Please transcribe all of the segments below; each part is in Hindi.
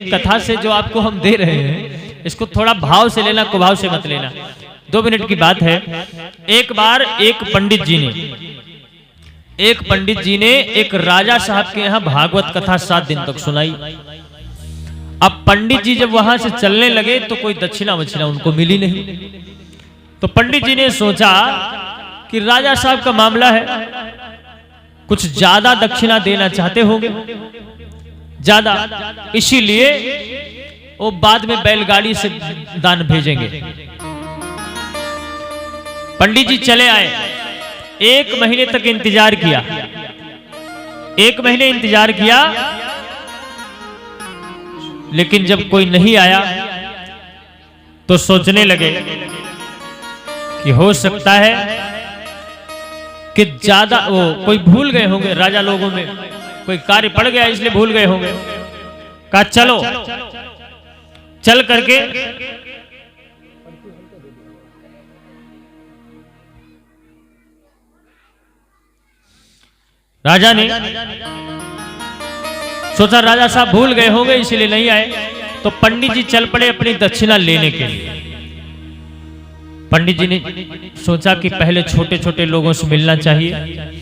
कथा से जो आपको हम दे रहे हैं इसको थोड़ा भाव से लेना, कुभाव से मत लेना। 2 मिनट की बात है। एक बार एक पंडित जी ने एक राजा साहब के यहाँ भागवत कथा 7 दिन तक सुनाई। अब पंडित जी जब वहां से चलने लगे तो कोई दक्षिणा वक्षिणा उनको मिली नहीं। तो पंडित जी ने सोचा कि राजा साहब का मामला है, कुछ ज्यादा दक्षिणा देना चाहते होंगे, ज्यादा, इसीलिए वो बाद में बैलगाड़ी से दान भेजेंगे। पंडित जी चले आए, 1 महीने तक इंतजार किया, 1 महीने इंतजार किया, लेकिन जब कोई नहीं आया तो सोचने लगे कि हो सकता है कि ज्यादा वो कोई भूल गए होंगे, राजा लोगों में कोई कार्य पड़ गया इसलिए भूल गए होंगे। कहा चलो, चल करके राजा ने सोचा राजा साहब भूल गए होंगे इसलिए नहीं आए। तो पंडित जी चल पड़े अपनी दक्षिणा लेने के लिए। पंडित जी ने सोचा कि पहले छोटे छोटे लोगों से मिलना चाहिए।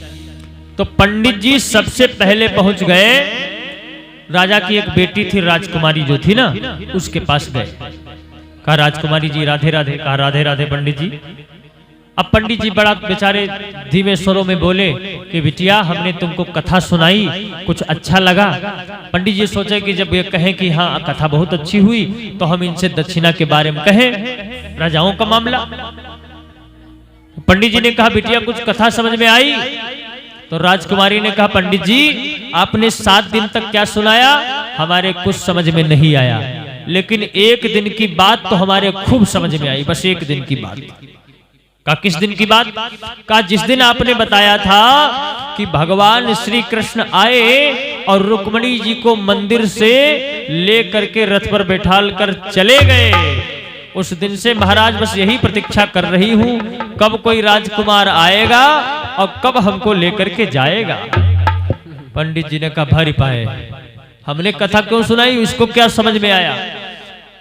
तो पंडित जी सबसे पहले पहुंच गए, राजा की एक बेटी थी राजकुमारी जो थी ना, उसके पास गए। कहा राजकुमारी जी राधे राधे। कहा राधे राधे पंडित जी। अब पंडित जी बड़ा बेचारे धीमे स्वरों में बोले कि बिटिया हमने तुमको कथा सुनाई, कुछ अच्छा लगा। पंडित जी सोचे कि जब ये कहें कि हाँ कथा बहुत अच्छी हुई तो हम इनसे दक्षिणा के बारे में कहें, राजाओं का मामला। पंडित जी ने कहा बिटिया कुछ कथा समझ में आई? तो राजकुमारी ने कहा पंडित जी आपने 7 दिन तक क्या सुनाया, हमारे कुछ समझ में नहीं आया, लेकिन 1 दिन की बात तो हमारे खूब समझ में आई, बस 1 दिन की बात। कहा किस दिन की बात? कहा जिस दिन आपने बताया था कि भगवान श्री कृष्ण आए और रुक्मणी जी को मंदिर से ले करके रथ पर बैठाल कर चले गए, उस दिन से महाराज बस यही प्रतीक्षा कर रही हूं कब कोई राजकुमार आएगा और कब हमको लेकर के जाएगा। पंडित जी ने कहा भारी पाए, हमने कथा क्यों सुनाई, इसको क्या समझ में आया?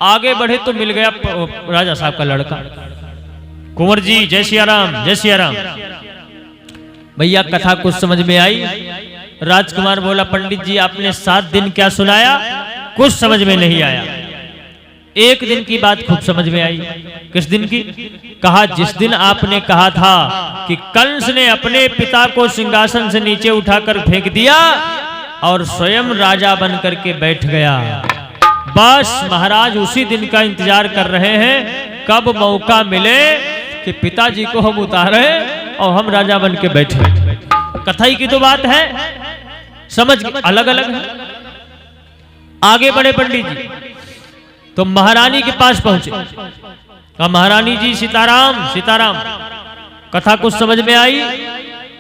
आगे बढ़े तो मिल गया राजा साहब का लड़का, कुंवर जी जय सिया राम, जय सिया राम। भैया कथा कुछ समझ में आई? राजकुमार बोला पंडित जी आपने 7 दिन क्या सुनाया, कुछ समझ में नहीं आया, 1 दिन की बात खूब समझ में आई। किस दिन की? कहा जिस दिन आपने कहा था कि कंस ने अपने पिता को सिंहासन से नीचे उठाकर फेंक दिया और स्वयं राजा बन करके बैठ गया। बस महाराज उसी दिन का इंतजार कर रहे हैं कब मौका मिले कि पिताजी को हम उतारे और हम राजा बन के बैठे। कथा ही की तो बात है, समझ अलग अलग है। आगे बढ़े पंडित जी तो महारानी के पास पहुंचे। कहा महारानी जी सीताराम सीताराम, कथा कुछ समझ में आई?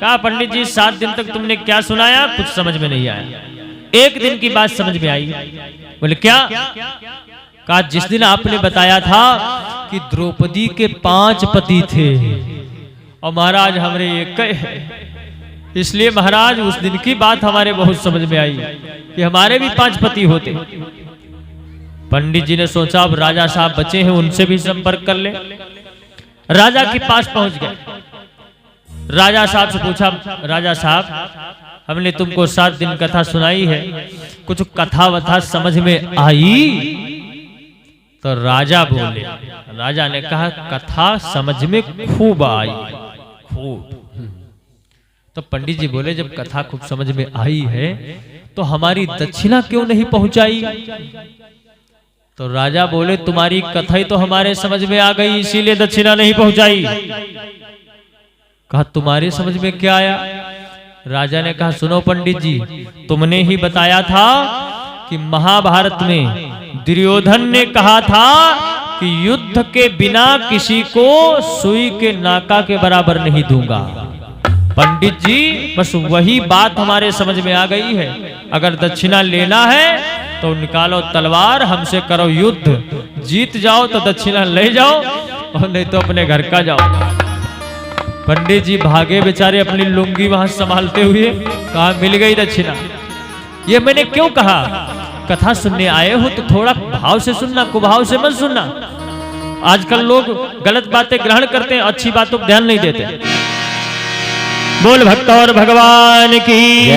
कहा पंडित जी 7 दिन तक तुमने क्या सुनाया, कुछ समझ में नहीं आया, 1 दिन की बात समझ में आई। बोले क्या? कहा जिस दिन आपने बताया था कि द्रौपदी के 5 पति थे और महाराज हमारे 1 है, इसलिए महाराज उस दिन की बात हमारे बहुत समझ में आई कि हमारे भी 5 पति होते। पंडित जी ने सोचा अब राजा साहब बचे हैं उनसे भी संपर्क कर ले। राजा के पास पहुंच गए, राजा साहब से पूछा राजा साहब हमने तुमको 7 दिन कथा सुनाई है, कुछ कथा वथा समझ में आई? तो राजा बोले, राजा ने कहा कथा समझ में खूब आई, खूब। तो पंडित जी बोले जब कथा खूब समझ में आई है तो हमारी दक्षिणा क्यों नहीं पहुंचाई? तो राजा बोले तुम्हारी कथा ही तो हमारे समझ में आ गई इसीलिए दक्षिणा नहीं पहुंचाई। कहा तुम्हारे समझ में क्या आया? राजा ने कहा सुनो पंडित जी तुमने ही बताया था कि महाभारत में दुर्योधन ने कहा था कि युद्ध के बिना किसी को सुई के नाका के बराबर नहीं दूंगा। पंडित जी बस वही बात हमारे समझ में आ गई है, अगर दक्षिणा लेना है तो निकालो तलवार, हमसे करो युद्ध, जीत जाओ तो दक्षिणा ले जाओ और नहीं तो अपने घर का जाओ। पंडित जी भागे बेचारे अपनी लुंगी वहां संभालते हुए, कहा मिल गई दक्षिणा। ये मैंने क्यों कहा कथा सुनने आए हो तो थोड़ा भाव से सुनना, कुभाव से मत सुनना। आजकल लोग गलत बातें ग्रहण करते हैं, अच्छी बातों पर ध्यान नहीं देते। बोल भक्त और भगवान की।